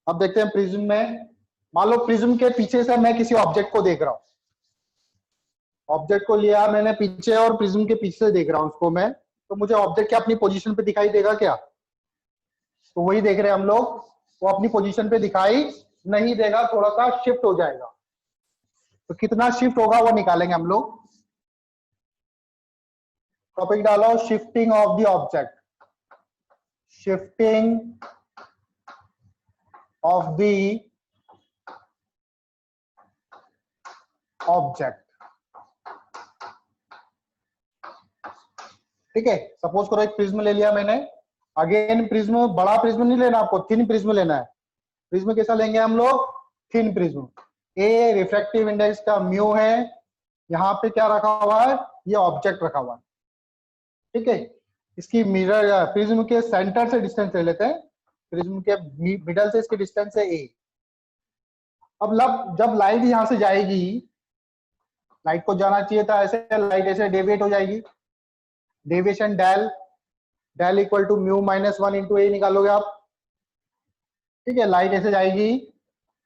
अब देखते हैं प्रिज्म में, मान लो प्रिज्म के पीछे से मैं किसी ऑब्जेक्ट को देख रहा हूं, ऑब्जेक्ट को लिया मैंने पीछे और प्रिज्म के पीछे से देख रहा हूं उसको मैं, तो मुझे ऑब्जेक्ट क्या अपनी पोजीशन पे दिखाई देगा क्या? तो वही देख रहे हैं हम लोग, वो अपनी पोजीशन पे दिखाई नहीं देगा, थोड़ा सा शिफ्ट हो जाएगा। तो कितना शिफ्ट होगा वो निकालेंगे हम लोग। टॉपिक डालो shifting of the object, shifting of the object. ठीक है, सपोज करो एक प्रिज्म ले लिया मैंने, अगेन प्रिज्म बड़ा प्रिज्म नहीं लेना आपको, थिन प्रिज्म लेना है। प्रिज्म कैसा लेंगे हम लोग? Thin prism. A refractive index का म्यू है, यहाँ पे क्या रखा हुआ है? ये ऑब्जेक्ट रखा हुआ है। ठीक है, इसकी मिरर प्रिज्म के सेंटर से डिस्टेंस ले लेते हैं, प्रिज्म के मिडल से इसकी डिस्टेंस है ए। अब जब लाइट यहां से जाएगी, लाइट को जाना चाहिए था ऐसे, लाइट ऐसे डेविएट हो जाएगी, deviation del equal to mu -1 into A निकालोगे आप। ठीक है, लाइट ऐसे जाएगी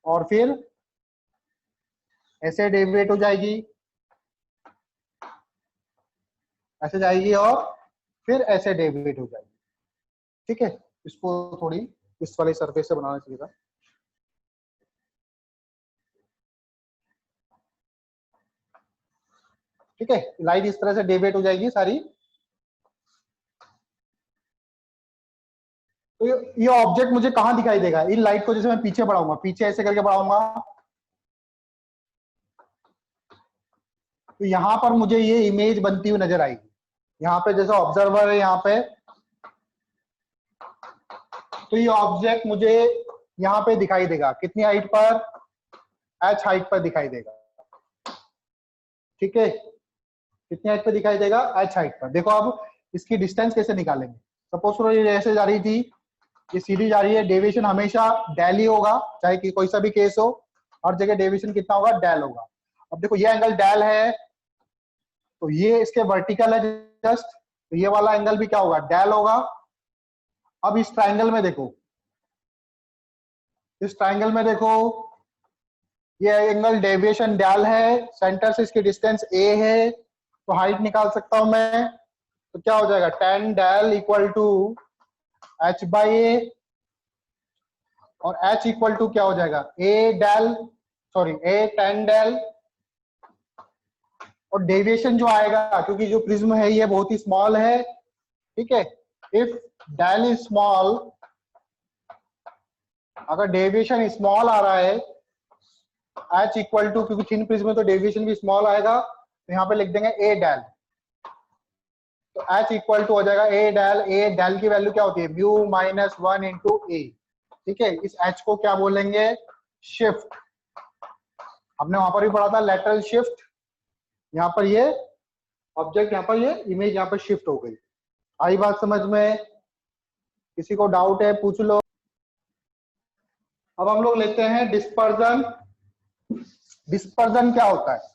और फिर ऐसे डेविएट हो जाएगी, ऐसे जाएगी और फिर ऐसे डेविएट हो जाएगी। ठीक है, इसको थोड़ी इस वाले सरफेस से बनाना चाहिए था। ठीक है, लाइट इस तरह से डेविएट हो जाएगी सारी। तो ये ऑब्जेक्ट मुझे कहां दिखाई देगा? इन लाइट को जैसे मैं पीछे बढ़ाऊंगा, पीछे ऐसे करके बढ़ाऊंगा, तो यहां पर मुझे ये इमेज बनती हुई नजर आएगी। यहाँ पे जैसे ऑब्जर्वर है यहाँ पे, तो ये ऑब्जेक्ट मुझे यहाँ पे दिखाई देगा। कितनी हाइट पर? h हाइट पर दिखाई देगा। ठीक है, कितनी हाइट पर दिखाई देगा? h हाइट पर। देखो अब इसकी डिस्टेंस कैसे निकालेंगे। सपोज करो ये ऐसे जा रही थी, ये सीधी जा रही है, डेविएशन हमेशा डेल ही होगा, चाहे कि कोई सा भी केस हो, हर जगह डेविएशन कितना होगा? डेल होगा। अब देखो ये एंगल डेल है, तो ये इसके वर्टिकल है जस्ट, तो ये वाला एंगल भी क्या होगा? डेल होगा। अब इस ट्राइंगल में देखो, इस ट्राइंगल में देखो, ये एंगल डेविएशन डेल है, सेंटर से इसकी डिस्टेंस a है, तो हाइट निकाल सकता हूं मैं। तो क्या हो जाएगा? tan del equal to h by a, और h इक्वल टू क्या हो जाएगा? a tan डेल, और डेविएशन जो आएगा, क्योंकि जो प्रिज्म है ये बहुत ही स्मॉल है। ठीक है, इफ डेल इज स्मॉल, अगर डेविएशन स्मॉल आ रहा है, h इक्वल टू, क्योंकि थिन प्रिज्म में तो डेविएशन भी स्मॉल आएगा, तो यहाँ पे लिख देंगे a डेल। तो h इक्वल टू हो जाएगा a डेल की वैल्यू क्या होती है? Mu -1 into a। ठीक है, इस h को क्या बोलेंगे? शिफ्ट। हमने वहां पर भी पढ़ा था लैटरल शिफ्ट। यहाँ पर ये ऑब्जेक्ट, यहाँ पर ये इमेज यहाँ पर शिफ्ट हो गई। आई बात समझ में? किसी को डाउट है पूछ लो। अब हम लोग लेते हैं डिस्पर्जन। डिस्पर्जन क्या होता है?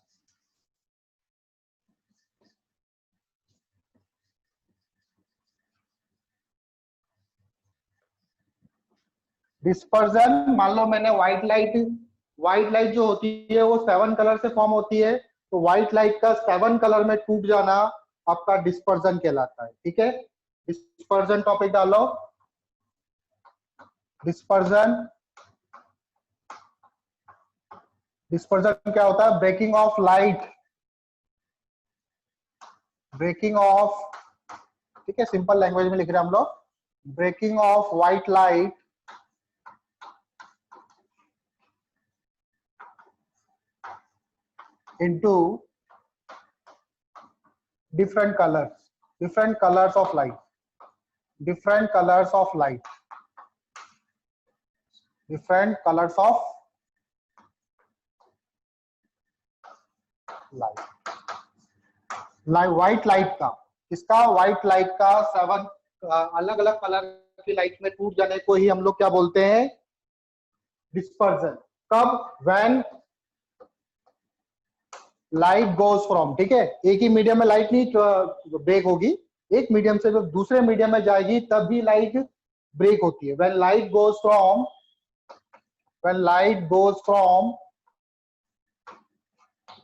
डिस्पर्जन, मान लो मैंने व्हाइट लाइट जो होती है वो 7 कलर से फॉर्म होती है, तो व्हाइट लाइट का 7 कलर में टूट जाना आपका डिस्पर्जन कहलाता है। ठीक है, डिस्पर्जन टॉपिक डालो। डिस्पर्जन, डिस्पर्जन क्या होता है? Breaking of light, breaking of, ठीक है, सिंपल लैंग्वेज में लिख रहे हैं हम लोग, breaking of white light into different colors of light, different colors of light, different colors of light, white light का, इसका व्हाइट लाइट का 7 अलग अलग कलर की लाइट में टूट जाने को ही हम लोग क्या बोलते हैं? डिस्पर्जन। कब? व्हेन लाइट गोज फ्रॉम, ठीक है, एक ही मीडियम में लाइट नहीं ब्रेक होगी, एक मीडियम से जब दूसरे मीडियम में जाएगी तब भी लाइट ब्रेक होती है। When light goes from when light goes from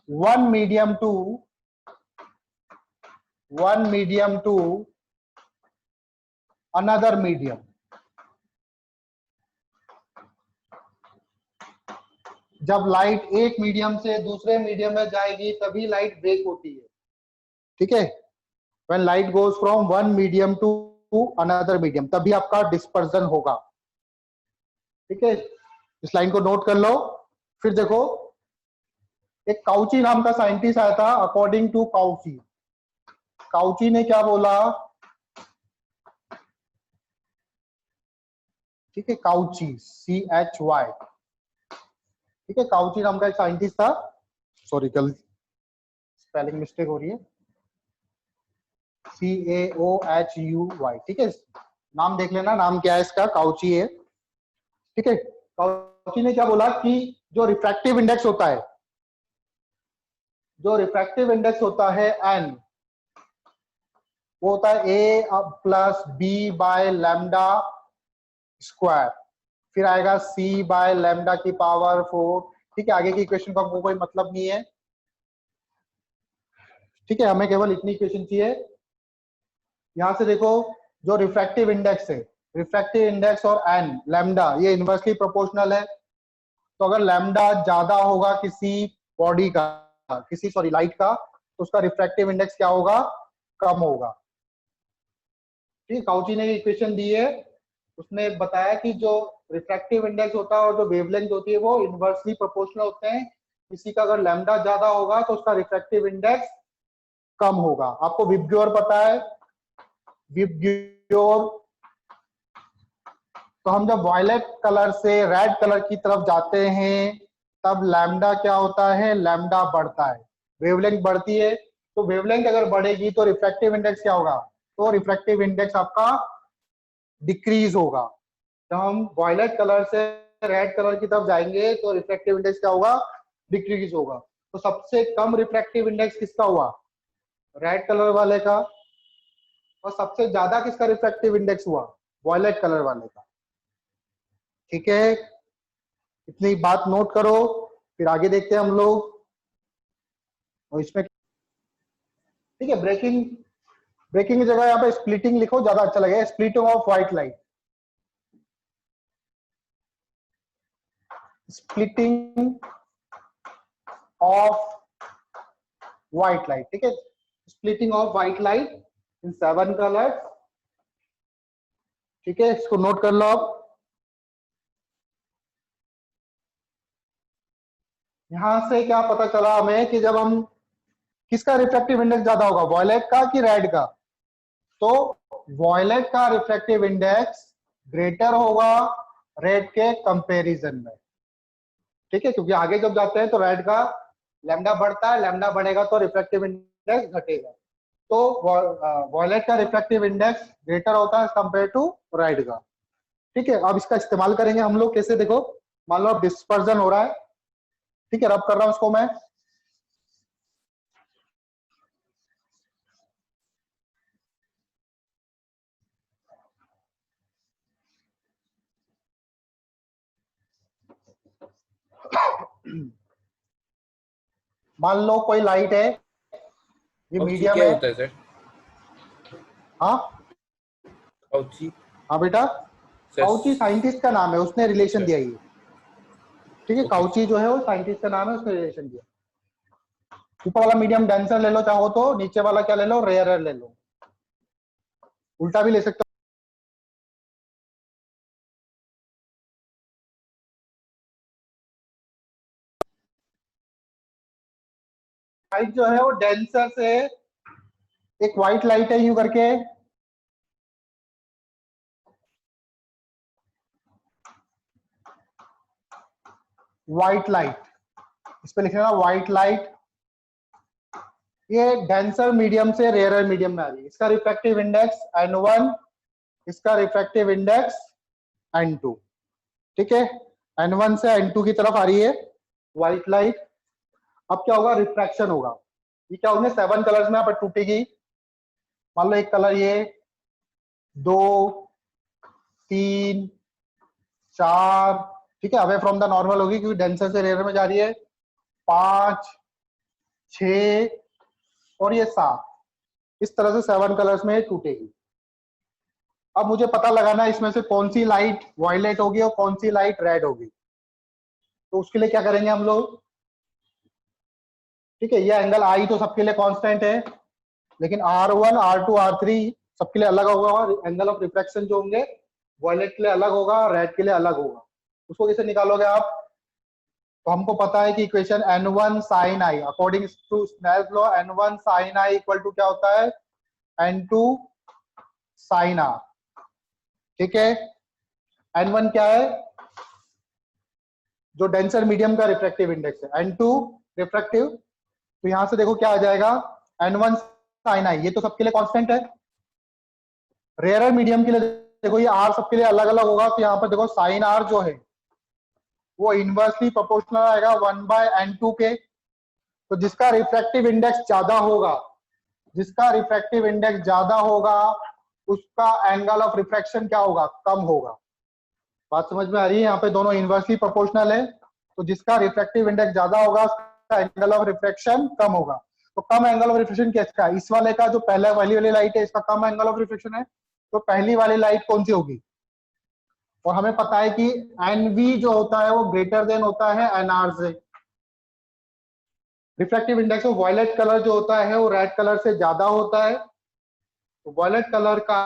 one medium to another medium. जब लाइट एक मीडियम से दूसरे मीडियम में जाएगी तभी लाइट ब्रेक होती है, ठीक है। When light goes from one medium to another medium, तभी आपका डिस्पर्जन होगा, ठीक है। इस लाइन को नोट कर लो। फिर देखो, एक काउची नाम का साइंटिस्ट आया था। अकॉर्डिंग टू काउची ने क्या बोला, ठीक है, काउची CHY, ठीक है। काउची नाम का एक साइंटिस्ट था, सॉरी कल स्पेलिंग मिस्टेक हो रही है, CAOHUY, ठीक है। नाम देख लेना, नाम क्या है इसका, काउची है, ठीक है। काउची ने क्या बोला कि जो रिफ्रैक्टिव इंडेक्स होता है, N, वो होता है A plus B by lambda square, फिर आएगा C बाय लैम्डा की पावर 4, ठीक है। आगे की इक्वेशन का हमको कोई मतलब नहीं है, ठीक है। हमें केवल इतनी इक्वेशन चाहिए। यहां से देखो, जो रिफ्रैक्टिव इंडेक्स है, रिफ्रैक्टिव इंडेक्स और N लैम्डा ये इनवर्सली प्रोपोर्शनल है। तो अगर लैम्डा ज्यादा होगा किसी बॉडी का, लाइट का, तो उसका रिफ्रैक्टिव इंडेक्स क्या होगा, कम होगा, ठीक है। काउची ने इक्वेशन दी है, उसने बताया कि जो रिफ्रैक्टिव इंडेक्स होता है और जो वेवलेंथ होती है वो इनवर्सली प्रोपोर्शनल होते हैं। किसी का अगर लैम्डा ज्यादा होगा तो उसका रिफ्रैक्टिव इंडेक्स कम होगा। आपको विबग्योर पता है, विबग्योर। तो हम जब वायलेट कलर से रेड कलर की तरफ जाते हैं तब लैम्डा क्या होता है, लैम्डा बढ़ता है, वेवलेंथ बढ़ती है। तो वेवलेंथ अगर बढ़ेगी तो रिफ्रैक्टिव इंडेक्स क्या होगा, तो रिफ्रैक्टिव इंडेक्स आपका डिक्रीज होगा। जब हम वायलेट कलर से रेड कलर की तरफ जाएंगे तो रिफ्रैक्टिव इंडेक्स क्या होगा, डिक्रीज होगा। तो सबसे कम रिफ्रैक्टिव इंडेक्स किसका हुआ, रेड कलर वाले का, और सबसे ज्यादा किसका रिफ्रैक्टिव इंडेक्स हुआ, वायलेट कलर वाले का, ठीक है। इतनी बात नोट करो, फिर आगे देखते हैं हम लोग। और इसमें ठीक है, ब्रेकिंग की जगह यहाँ पे स्प्लिटिंग लिखो, ज्यादा अच्छा लगेगा। Splitting of white light, splitting of white light, ठीक है। Splitting of white light in 7 colours, ठीक है। इसको नोट कर लो आप। यहां से क्या पता चला हमें कि जब हम, किसका रिफ्रैक्टिव इंडेक्स ज्यादा होगा, वॉयलेट का कि रेड का, तो वॉयलेट का रिफ्रैक्टिव इंडेक्स ग्रेटर होगा रेड के कंपैरिजन में, ठीक है। क्योंकि आगे जब जाते हैं तो रेड का लैम्डा बढ़ता है, लैम्डा बढ़ेगा तो रिफ्रैक्टिव इंडेक्स घटेगा। तो वॉयलेट का रिफ्रैक्टिव इंडेक्स ग्रेटर होता है कंपेयर टू रेड का, ठीक है। अब इसका इस्तेमाल करेंगे हम लोग कैसे, देखो मान लो अब डिस्पर्जन हो रहा है, ठीक है, रब कर रहा हूं उसको मैं। मान लो कोई लाइट है, ये मीडियम क्या है, होता है सर? हाँ काउची? हाँ बेटा, सर काउची साइंटिस्ट का नाम है, उसने रिलेशन सर दिया ये, ठीक है। ओके। काउची जो है वो साइंटिस्ट का नाम है, उसने रिलेशन दिया। ऊपर वाला मीडियम डेंसर ले लो चाहो तो, नीचे वाला क्या ले लो, रेयरर ले लो, उल्टा भी ले सकते हो। लाइट जो है वो डेंसर से, एक व्हाइट लाइट है यूं करके, व्हाइट लाइट, इस पे लिखना व्हाइट लाइट, ये डेंसर मीडियम से रेयरर मीडियम में आ रही है। इसका रिफ्रैक्टिव इंडेक्स N1, इसका रिफ्रैक्टिव इंडेक्स N2, ठीक है। N1 से N2 की तरफ आ रही है व्हाइट लाइट। अब क्या होगा, रिफ्रैक्शन होगा। ये क्या होंगे, 7 कलर्स में यहाँ पर टूटेगी। मान लो एक कलर ये, 2 3 4 ठीक है, अवे फ्रॉम द नॉर्मल होगी क्योंकि डेंसर से रेयर में जा रही है। 5, 6 और ये 7, इस तरह से 7 कलर्स में टूटेगी। अब मुझे पता लगाना है इसमें से कौन सी लाइट वायलेट होगी और कौन सी लाइट रेड होगी। तो उसके लिए क्या करेंगे हम लोग, ठीक है, ये एंगल आई तो सबके लिए कांस्टेंट है, लेकिन R1, R2, R3 सबके लिए अलग होगा और एंगल ऑफ रिफ्रैक्शन जो होंगे वायलेट के लिए अलग होगा, रेड के लिए अलग होगा। उसको कैसे निकालोगे आप, तो हमको पता है कि equation N1 sin I according to Snell's law, N1 sin I equal to क्या होता है, N2 sin R। ठीक है, N1 क्या है, जो डेंसर मीडियम का रिफ्रैक्टिव इंडेक्स है, N2 रिफ्रैक्टिव, तो यहां से देखो क्या आ जाएगा, N1 sin I, ये तो सबके लिए कांस्टेंट है। रेयरर मीडियम के लिए देखो ये R सबके लिए अलग अलग होगा, तो यहाँ पर देखो sin R जो है वो इनवर्सली प्रोपोर्शनल आएगा 1/N2 के। तो जिसका रिफ्रैक्टिव इंडेक्स ज्यादा होगा, जिसका रिफ्रैक्टिव इंडेक्स ज्यादा होगा उसका एंगल ऑफ रिफ्रैक्शन क्या होगा, कम होगा। बात समझ में आ रही है, यहाँ पे दोनों इनवर्सली प्रोपोर्शनल है, तो जिसका रिफ्रैक्टिव इंडेक्स ज्यादा होगा उसका एंगल ऑफ रिफ्रैक्शन कम होगा। तो कम एंगल ऑफ रिफ्रैक्शन किसका है, इस वाले का, जो पहले वाली लाइट है इसका कम एंगल ऑफ रिफ्रैक्शन है, तो पहली वाली लाइट कौन सी होगी। और हमें पता है कि NV जो होता है वो ग्रेटर देन होता है NR से। Refractive index of violet colour जो होता है वो रेड कलर से ज्यादा होता है, तो वायलेट कलर का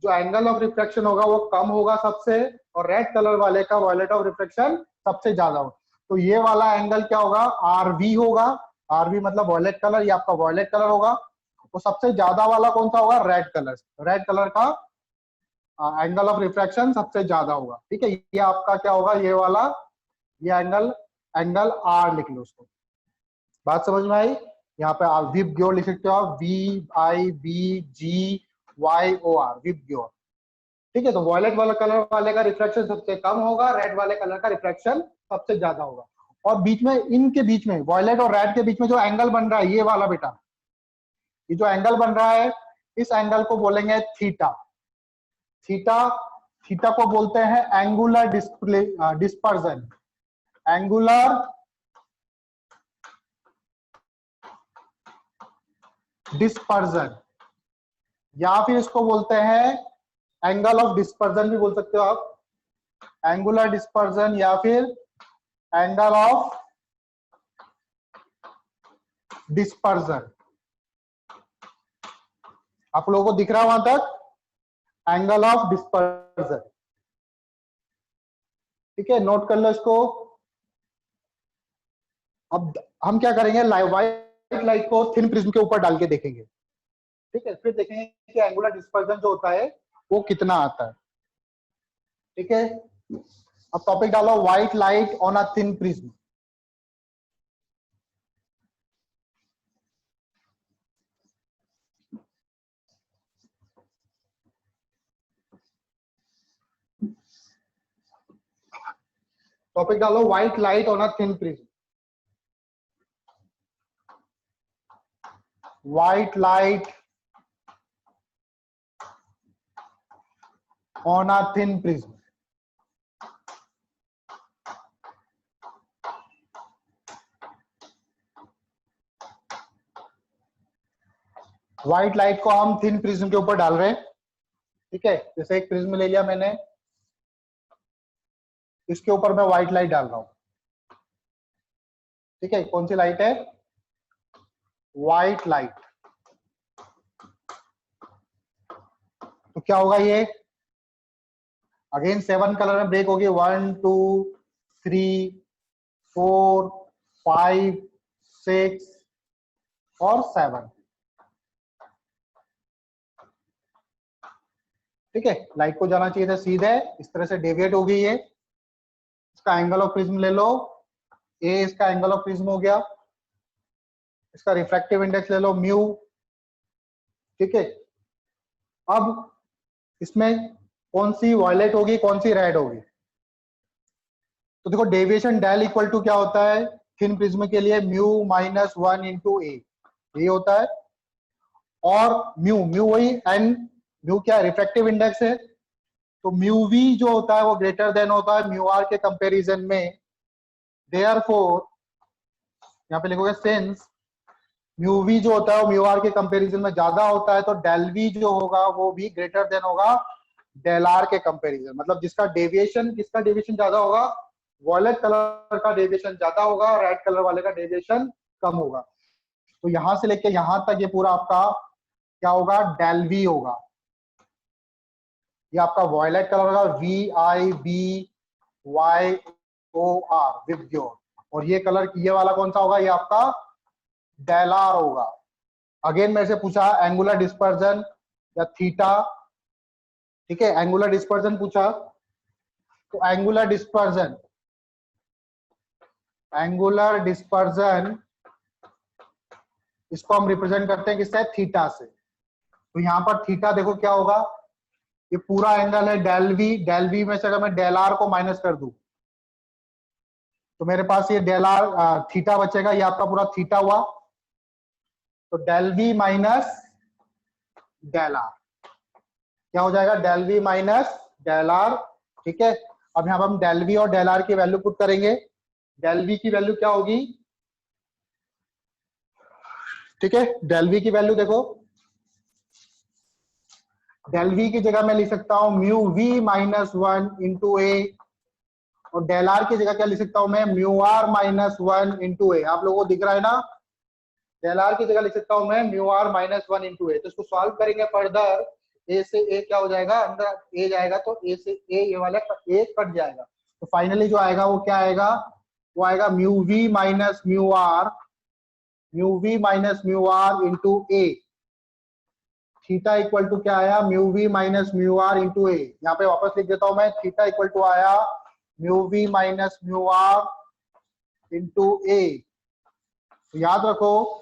जो एंगल ऑफ रिफ्रैक्शन होगा वो कम होगा सबसे, और रेड कलर वाले का वायलेट ऑफ रिफ्रैक्शन सबसे ज्यादा होगा। तो ये वाला एंगल क्या होगा, RV होगा। RV मतलब वायलेट कलर, ये आपका वायलेट कलर होगा। तो सबसे ज्यादा वाला कौन सा होगा, रेड कलर। रेड कलर का एंगल ऑफ रिफ्रैक्शन सबसे ज्यादा होगा। ठीक है, ये आपका क्या होगा, ये वाला, ये एंगल R लिख लो उसको। बात समझ में आई, यहाँ पे आप विप ग्योर लिख सकते हो आप, VIBGYOR, विप ग्योर। ठीक है, तो वॉयलेट वाला कलर वाले का रिफ्रैक्शन सबसे कम होगा, रेड वाले कलर का रिफ्रैक्शन सबसे ज्यादा होगा। और बीच में, इनके बीच में, वॉयलेट और रेड के बीच में जो एंगल बन रहा है, ये वाला बेटा, ये जो एंगल बन रहा है इस एंगल को बोलेंगे थीटा। थीटा को बोलते हैं एंगुलर डिस्पर्जन, एंगुलर डिस्पर्जन, या फिर इसको बोलते हैं एंगल ऑफ डिस्पर्जन भी बोल सकते हो आप, एंगुलर डिस्पर्जन या फिर एंगल ऑफ डिस्पर्जन। आप लोगों को दिख रहा है वहां तक, एंगल ऑफ डिस्पर्जन। ठीक है, नोट कर लो इसको। अब हम क्या करेंगे, व्हाइट लाइट को थिन प्रिज्म के ऊपर डाल के देखेंगे। ठीक है, फिर देखेंगे कि एंगुलर डिस्पर्जन जो होता है वो कितना आता है। ठीक है, अब टॉपिक डालो, white light on a thin prism. Topic डालो, white light on a thin prism. White light on a thin prism। White light को हम थिन प्रिज्म के ऊपर डाल रहे हैं। ठीक है, जैसे एक प्रिज्म ले लिया मैंने, इसके ऊपर मैं व्हाइट लाइट डाल रहा हूं। ठीक है, कौन सी लाइट है, व्हाइट लाइट। तो क्या होगा, ये अगेन 7 कलर में ब्रेक होगी, 1 2 3 4 5 6 और 7। ठीक है, लाइट को जाना चाहिए था सीधे, इस तरह से डेविएट हो गई है। इसका एंगल ऑफ प्रिज्म ले लो, ए इसका एंगल ऑफ प्रिज्म हो गया। इसका रिफ्रैक्टिव इंडेक्स ले लो, म्यू। ठीक है, अब इसमें कौन सी वायलेट होगी, कौन सी रेड होगी। तो देखो, डेविएशन डेल इक्वल टू क्या होता है थिन प्रिज्म के लिए, म्यू -1 इंटू ए, ये होता है। और म्यू वही एन, म्यू क्या रिफ्रैक्टिव इंडेक्स है, तो म्यू वी जो होता है वो ग्रेटर देन होता है म्यू आर के कंपैरिजन में, देयरफॉर यहाँ पे लिखोगे सिंस म्यू वी जो होता है वो म्यू आर के कंपैरिजन में ज्यादा होता है, तो डेल वी जो होगा वो भी ग्रेटर देन होगा डेल आर के कंपैरिजन। मतलब जिसका डेविएशन ज्यादा होगा, वॉयलेट कलर का डेविएशन ज्यादा होगा और रेड कलर वाले का डेविएशन कम होगा। तो यहां से लेके यहां तक ये पूरा आपका क्या होगा, डेल वी होगा। ये आपका वॉयलेट कलर होगा, VIBYOR, विबग्योर। और ये कलर ये वाला कौन सा होगा, ये आपका डेल आर होगा। अगेन मेरे से पूछा एंगुलर डिस्पर्जन या थीटा, ठीक है, एंगुलर डिस्पर्जन पूछा, तो एंगुलर डिस्पर्जन इसको हम रिप्रेजेंट करते हैं किससे, थीटा से। तो यहां पर थीटा देखो क्या होगा, ये पूरा एंगल है डेल वी में से अगर मैं डेल आर को माइनस कर दूं तो मेरे पास ये डेल आर थीटा बचेगा, ये आपका पूरा थीटा हुआ। तो del V minus del R क्या हो जाएगा, del V minus del R, ठीक है। अब यहां पर हम डेल वी और डेल आर की वैल्यू पुट करेंगे। डेल वी की वैल्यू क्या होगी, ठीक है, डेल वी की वैल्यू देखो, डेल वी की जगह मैं लिख सकता हूं mu we minus 1 into A, और डेल आर की जगह क्या लिख सकता हूं मैं, म्यू आर माइनस 1 इंटू ए। आप लोगों को दिख रहा है ना, डेल आर की जगह लिख सकता हूं मैं mu R minus 1 into A. तो इसको सॉल्व करेंगे फर्दर, ए से ए क्या हो जाएगा, अंदर ए जाएगा तो ए से ए ये वाला ए कट जाएगा। तो फाइनली जो आएगा वो क्या आएगा, वो आएगा mu we minus mu R into A. Theta equal to क्या आया, mu we minus mu R into A. यहाँ पे वापस लिख देता हूं मैं, थीटा इक्वल टू आया mu we minus mu R into A. याद रखो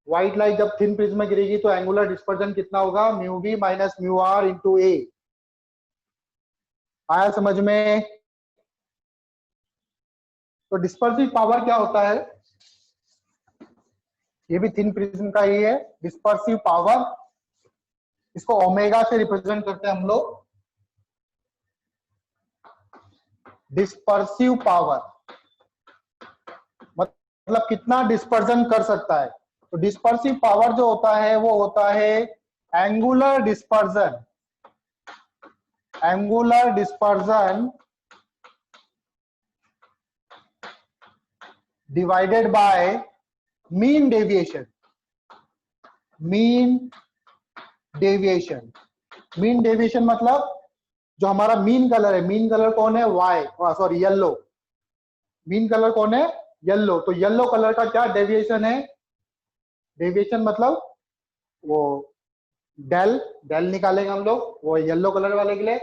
व्हाइट लाइट जब थिन प्रिज्म में गिरेगी तो एंगुलर डिस्पर्जन कितना होगा, mu we minus mu R into A. आया समझ में। तो डिस्पर्सिव पावर क्या होता है, ये भी थिन प्रिज्म का ही है, डिस्पर्सिव पावर। इसको ओमेगा से रिप्रेजेंट करते हैं हम लोग। डिस्पर्सिव पावर मतलब कितना डिस्पर्जन कर सकता है। तो डिस्पर्सिव पावर जो होता है वो होता है angular dispersion divided by mean deviation. Mean deviation मतलब जो हमारा मीन कलर है, मीन कलर कौन है, Y, sorry yellow. Mean colour कौन है, येलो। तो येलो कलर का क्या डेविएशन है, डेविएशन मतलब वो डेल निकालेंगे हम लोग वो येलो कलर वाले के लिए,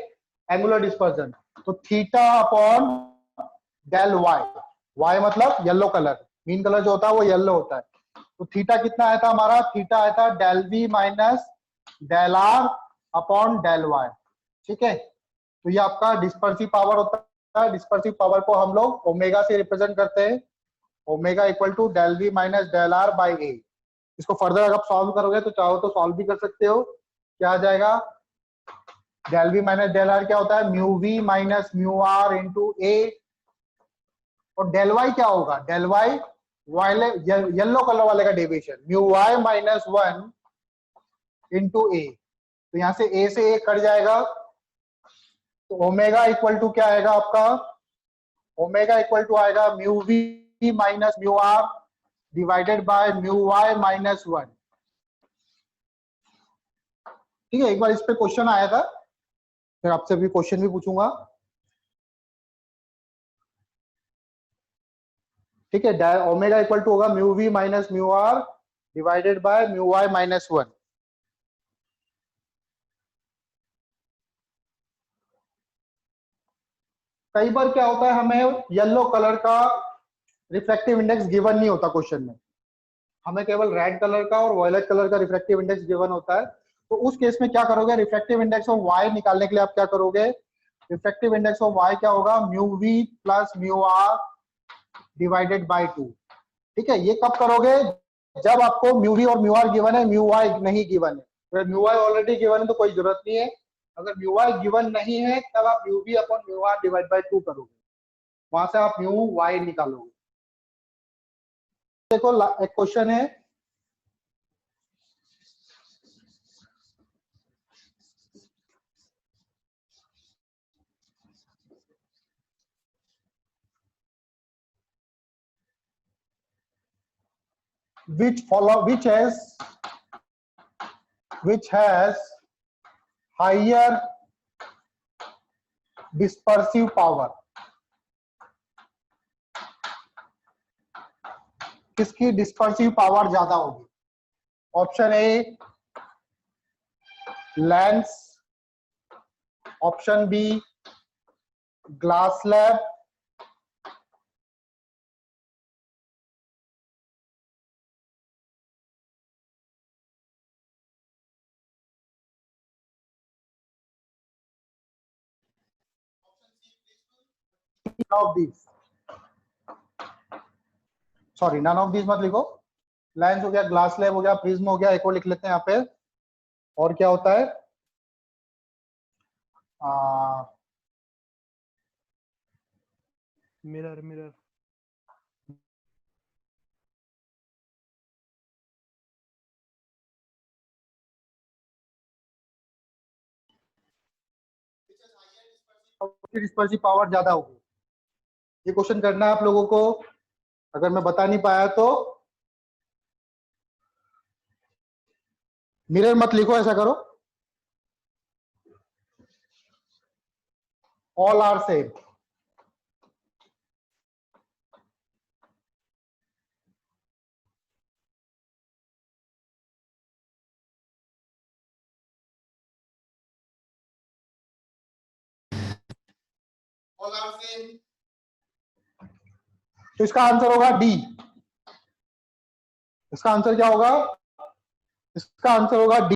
एंगुलर डिस्पर्जन। तो थीटा अपॉन डेल वाई मतलब येलो कलर, मीन कलर जो होता है वो येलो होता है। तो थीटा कितना आया था हमारा, थीटा आया था del V minus del R upon del Y, ठीक है। तो ये आपका डिस्पर्सिव पावर होता है। डिस्पर्सिव पावर को हम लोग ओमेगा से रिप्रेजेंट करते हैं, omega equal to del V minus del R by A. इसको फर्दर अगर आप सॉल्व करोगे तो चाहो तो सॉल्व भी कर सकते हो। क्या आ जाएगा, del V minus del R क्या होता है, mu we minus mu R into A. और डेल वाई क्या होगा, डेल वाई येलो कलर वाले का deviation, mu Y minus 1 into A. तो यहां से ए कट जाएगा। तो ओमेगा इक्वल टू क्या आएगा आपका, ओमेगा इक्वल टू आएगा mu we minus mu r divided by mu Y minus 1। ठीक है, एक बार इस पे क्वेश्चन आया था, फिर आपसे भी क्वेश्चन भी पूछूंगा। ठीक है, ओमेगा इक्वल टू होगा mu we minus mu r divided by mu Y minus 1। कई बार क्या होता है, हमें येलो कलर का रिफ्रैक्टिव इंडेक्स गिवन नहीं होता क्वेश्चन में, हमें केवल रेड कलर का और वॉयलेट कलर का रिफ्रैक्टिव इंडेक्स गिवन होता है। तो उस केस में क्या करोगे, रिफ्रैक्टिव इंडेक्स ऑफ वाई निकालने के लिए आप क्या करोगे, रिफ्रैक्टिव इंडेक्स ऑफ वाई क्या होगा, mu v plus mu r divided by 2। ठीक है, ये कब करोगे, जब आपको म्यू वी और म्यू आर गिवन है, म्यू वाई नहीं गिवन है। म्यू वाई ऑलरेडी गिवन है तो कोई जरूरत नहीं है, अगर म्यू वाई गिवन नहीं है तब आप mu b upon mu r divide by 2 करोगे, वहां से आप म्यू वाई निकालोगे। देखो एक क्वेश्चन है, which has higher dispersive power, किसकी डिस्पर्सिव पावर ज्यादा होगी? Option A lens, option B glass slab, of this, sorry none of this मत लिखो, लेंस हो गया, ग्लास स्लैब हो गया, प्रिज्म हो गया, एक और लिख लेते हैं यहाँ पे, और क्या होता है मिरर मिरर डिस्पर्सिव पावर ज्यादा होगी। ये क्वेश्चन करना है आप लोगों को, अगर मैं बता नहीं पाया तो मिरर मत लिखो, ऐसा करो ऑल आर सेम। तो इसका आंसर होगा डी। इसका आंसर क्या होगा? इसका आंसर होगा डी।